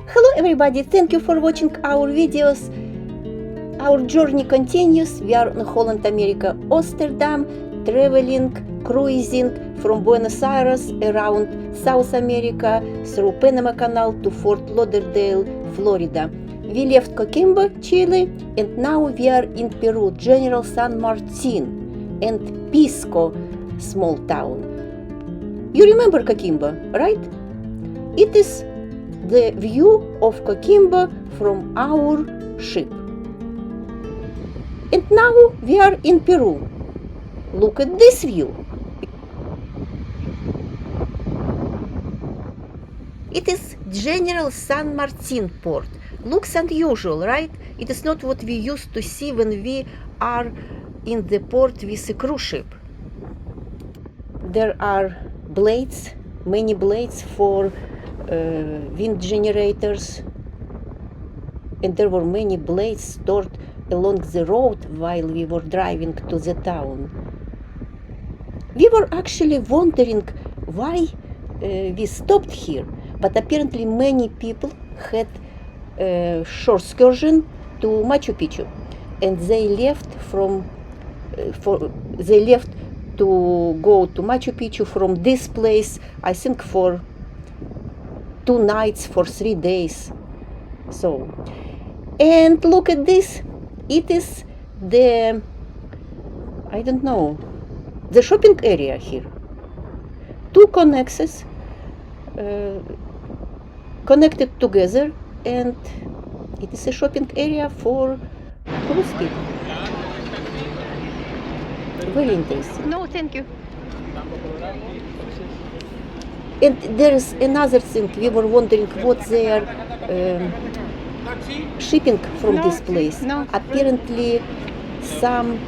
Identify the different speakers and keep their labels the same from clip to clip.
Speaker 1: Hello everybody, thank you for watching our videos. Our journey continues. We are in Holland, America, Amsterdam, traveling, cruising from Buenos Aires around South America through Panama Canal to Fort Lauderdale, Florida. We left Coquimbo, Chile, and now we are in Peru, General San Martin and Pisco, small town. You remember Coquimbo, right? It is the view of Coquimbo from our ship. And now we are in Peru. Look at this view. It is General San Martin port. Looks unusual, right? It is not what we used to see when we are in the port with a cruise ship. There are blades, many blades for wind generators, and there were many blades stored along the road while we were driving to the town. We were actually wondering why we stopped here, but apparently many people had a shore excursion to Machu Picchu, and they left to go to Machu Picchu from this place, I think for 2 nights, for 3 days. So, and look at this. It is the, I don't know, the shopping area here. 2 connexes connected together, and it is a shopping area for cruise people. Very interesting.
Speaker 2: No, thank you.
Speaker 1: And there is another thing. We were wondering what they are shipping from this place.
Speaker 2: No.
Speaker 1: Apparently some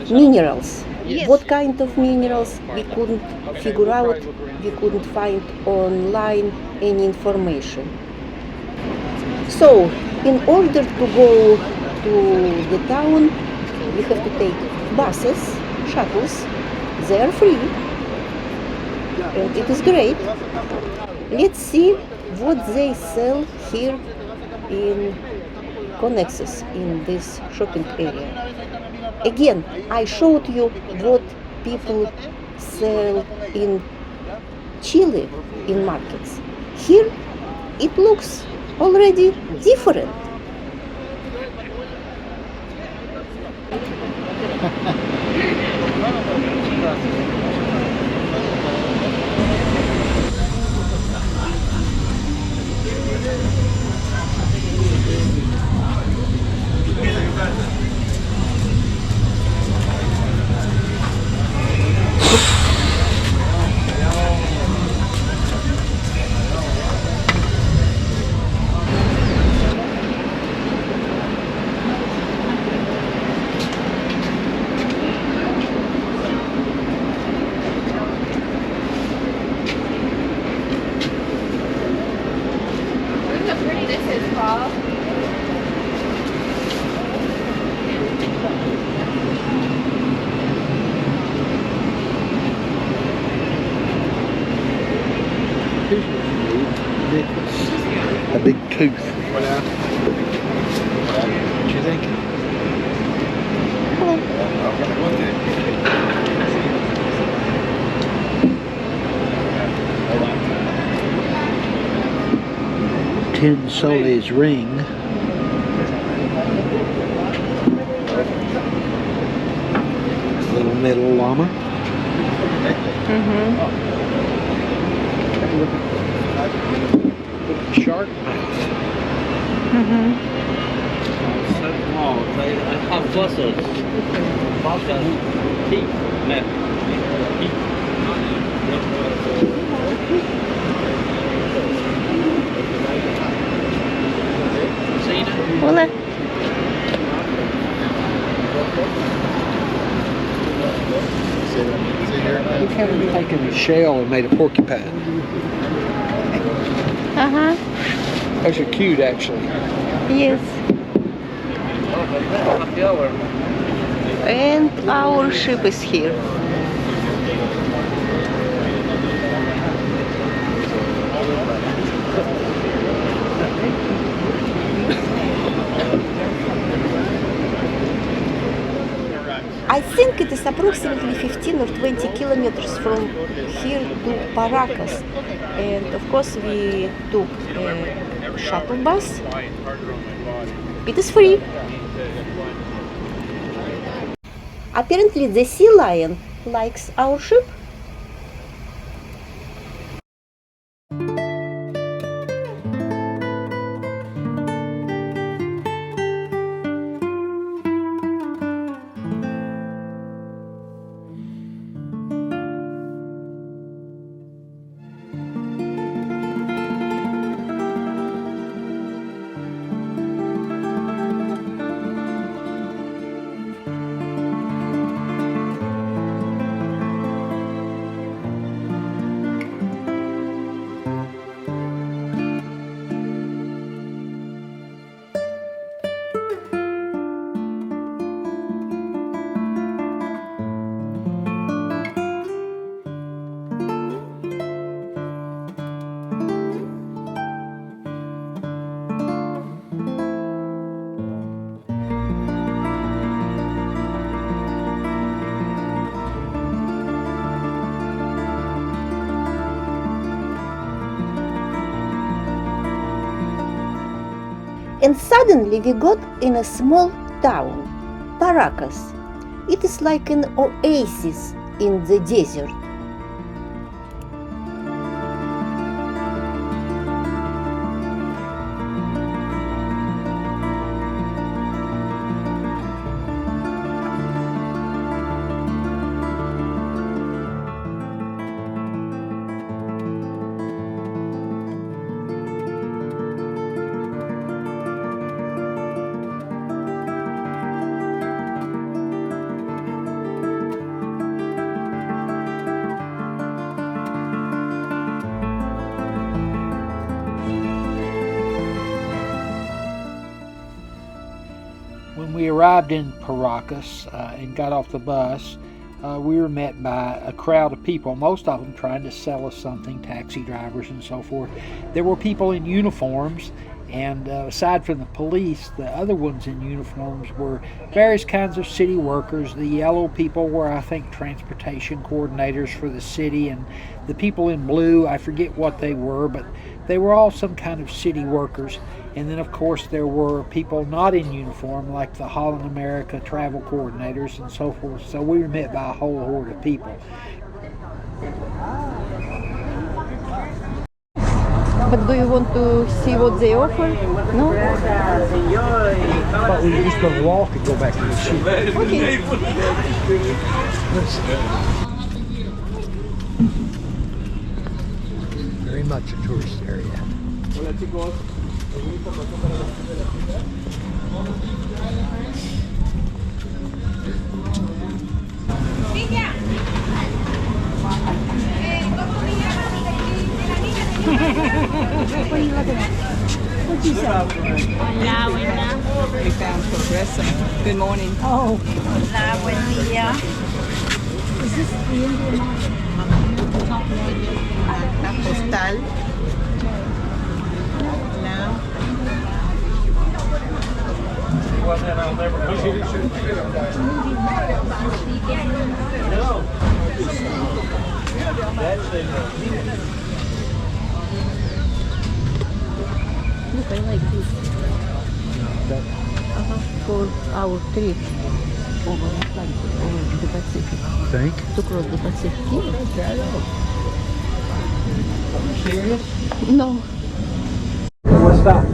Speaker 1: minerals.
Speaker 2: Yes.
Speaker 1: What kind of minerals we couldn't figure out. We couldn't find online any information. So, in order to go to the town, we have to take buses, shuttles. They are free. And it is great. Let's see what they sell here in connexes in this shopping area. Again, I showed you what people sell in Chile in markets. Here it looks already different.
Speaker 3: A big tooth. What do you think? Tin Soleil's ring. Little metal llama. Shark mouth.
Speaker 4: So small, they have fossils. Teeth.
Speaker 2: Hola.
Speaker 3: Look how they've taken the shell and made a porcupine. Those are cute, actually.
Speaker 2: Yes. And our ship is here.
Speaker 1: think it is approximately 15 or 20 kilometers from here to Paracas. And of course we took a shuttle bus. It is free. Apparently the sea lion likes our ship. And suddenly we got in a small town, Paracas. It is like an oasis in the desert.
Speaker 3: When we arrived in Paracas and got off the bus, we were met by a crowd of people, most of them trying to sell us something, taxi drivers and so forth. There were people in uniforms, and aside from the police, the other ones in uniforms were various kinds of city workers. The yellow people were, I think, transportation coordinators for the city, and the people in blue, I forget what they were, but they were all some kind of city workers. And then, of course, there were people not in uniform, like the Holland America travel coordinators and so forth. So we were met by a whole horde of people.
Speaker 1: But do you want to see what they offer? No?
Speaker 3: I thought we were just going to walk and go back to the ship.
Speaker 1: Okay.
Speaker 3: Very much a tourist area.
Speaker 2: Hola, buena.
Speaker 5: We found progressive. Good morning.
Speaker 1: Oh,
Speaker 2: Hola, buen día.
Speaker 5: La postal.
Speaker 1: look, I like this. For our trip over Atlantic, over the Pacific.
Speaker 3: Think?
Speaker 1: To cross the Pacific.
Speaker 3: Are you serious?
Speaker 1: No.
Speaker 3: What's that?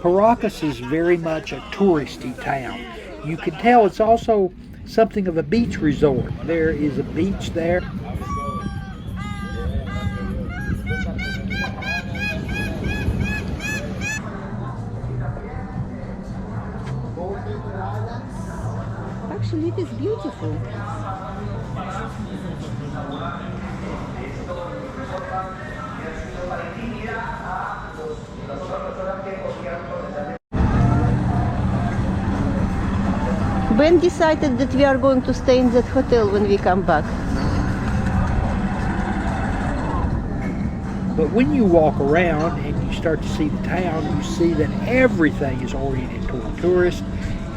Speaker 3: Paracas is very much a touristy town. You can tell it's also something of a beach resort. There is a beach there.
Speaker 1: Actually, it is beautiful. Ben decided that we are going to stay in that hotel when we come back.
Speaker 3: But when you walk around and you start to see the town, you see that everything is oriented toward tourists.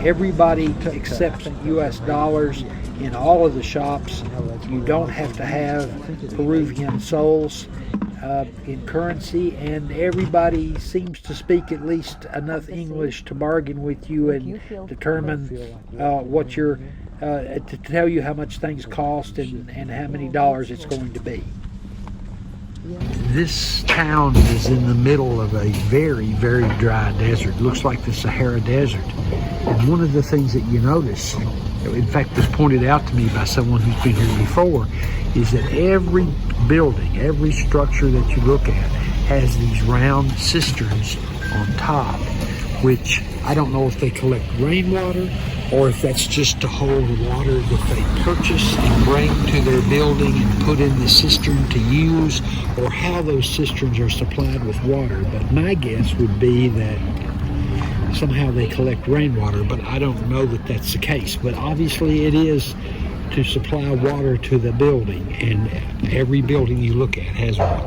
Speaker 3: Everybody accepts U.S. dollars in all of the shops. You don't have to have Peruvian soles in currency, and everybody seems to speak at least enough English to bargain with you and determine what you're to tell you how much things cost and how many dollars it's going to be. This town is in the middle of a very, very dry desert. It looks like the Sahara Desert. And one of the things that you notice, in fact, was pointed out to me by someone who's been here before, is that every building, every structure that you look at has these round cisterns on top, which I don't know if they collect rainwater or if that's just to hold water that they purchase and bring to their building and put in the cistern to use, or how those cisterns are supplied with water. But my guess would be that somehow they collect rainwater, but I don't know that that's the case. But obviously it is to supply water to the building, and every building you look at has one.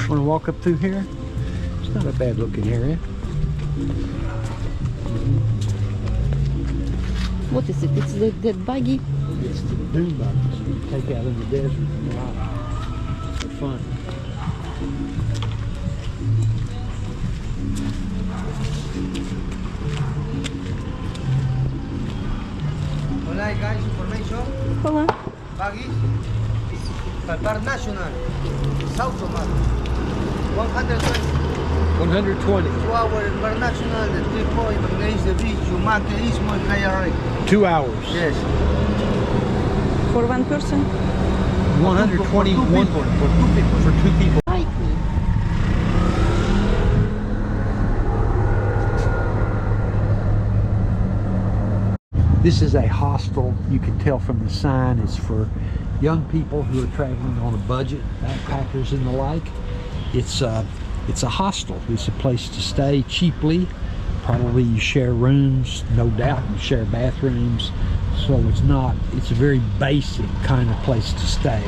Speaker 3: Want to walk up through here? It's not a bad looking area.
Speaker 1: What is it? It's that buggy?
Speaker 3: It's the dune buggies you take out in the desert and ride for fun.
Speaker 6: Hola guys, information.
Speaker 1: Hola.
Speaker 6: Baggage. Park National. South of 120.
Speaker 3: 120.
Speaker 6: 2 hours international, the 3 point, Mangaise, the beach, Yumaque, Istmo, and Playa Rey.
Speaker 3: 2 hours.
Speaker 6: Yes.
Speaker 1: For one person?
Speaker 3: 121
Speaker 6: For 2 people.
Speaker 3: for 2 people.
Speaker 1: Like me.
Speaker 3: This is a hostel. You can tell from the sign it's for young people who are traveling on a budget, backpackers and the like. It's a hostel. It's a place to stay cheaply. Probably you share rooms, no doubt you share bathrooms. So it's a very basic kind of place to stay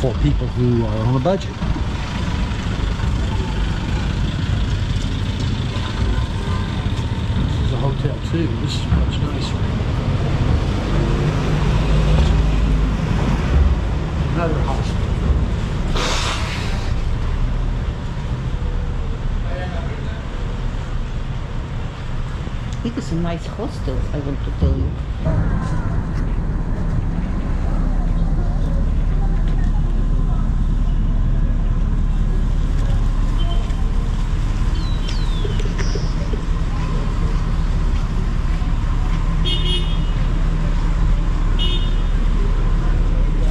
Speaker 3: for people who are on a budget. This is a hotel too. This is much nicer. Another hostel.
Speaker 1: It is a nice hostel, I want to tell you.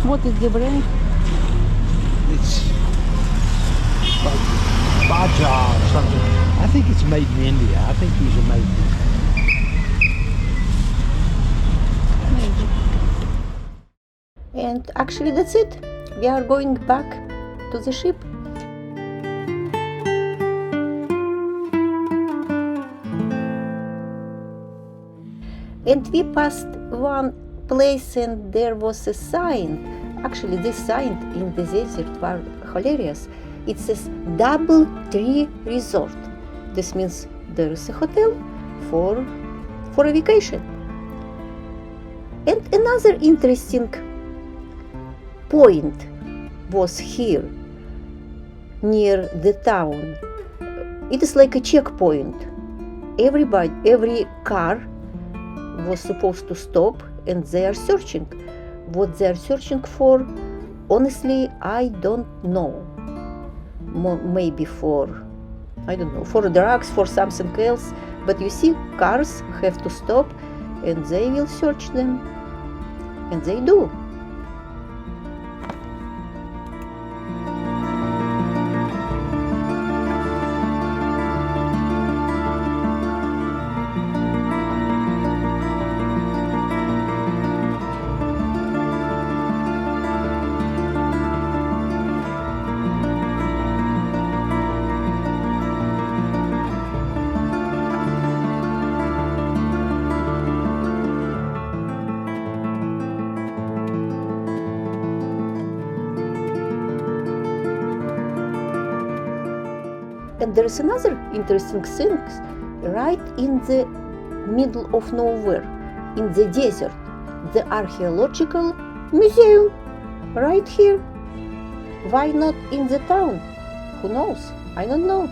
Speaker 1: What is the brand?
Speaker 3: It's like Baja or something. I think it's made in India. I think these are made in India.
Speaker 1: And actually that's it. We are going back to the ship. And we passed one place and there was a sign. Actually this sign in the desert was hilarious. It says Double Tree Resort. This means there is a hotel for a vacation. And another interesting point was here near the town. It is like a checkpoint. Every car was supposed to stop and they are searching. What they are searching for, honestly, I don't know. Maybe for drugs, for something else. But you see, cars have to stop and they will search them. And they do. And there is another interesting thing, right in the middle of nowhere, in the desert, the archaeological museum, right here. Why not in the town? Who knows? I don't know.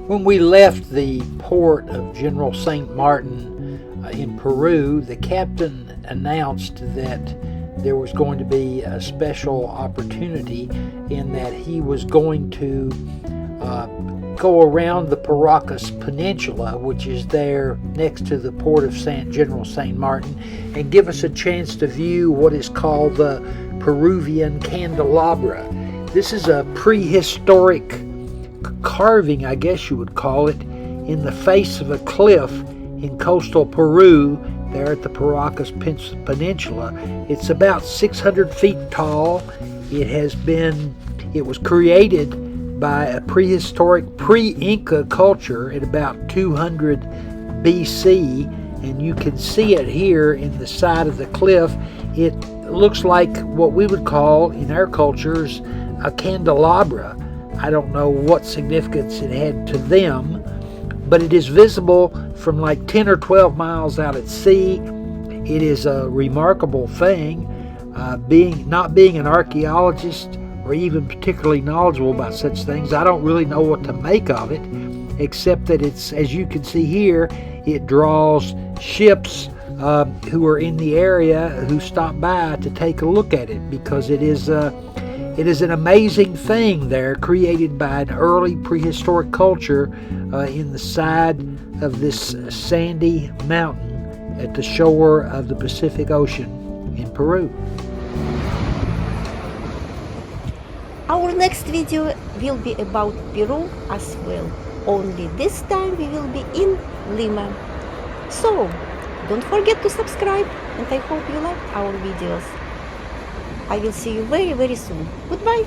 Speaker 3: When we left the port of General St. Martin in Peru, the captain announced that there was going to be a special opportunity in that he was going to go around the Paracas Peninsula, which is there next to the port of General St. Martin, and give us a chance to view what is called the Peruvian Candelabra. This is a prehistoric carving, I guess you would call it, in the face of a cliff in coastal Peru, there at the Paracas Peninsula. It's about 600 feet tall. It was created by a prehistoric pre-Inca culture at about 200 BC, and you can see it here in the side of the cliff. It looks like what we would call in our cultures a candelabra. I don't know what significance it had to them, but it is visible from like 10 or 12 miles out at sea. It is a remarkable thing. Not being an archaeologist or even particularly knowledgeable about such things, I don't really know what to make of it, except that it's, as you can see here, it draws ships who are in the area who stop by to take a look at it, because it is an amazing thing there, created by an early prehistoric culture in the side of this sandy mountain at the shore of the Pacific Ocean in Peru.
Speaker 1: Our next video will be about Peru as well. Only this time we will be in Lima. So, don't forget to subscribe, and I hope you liked our videos. I will see you very, very soon. Goodbye!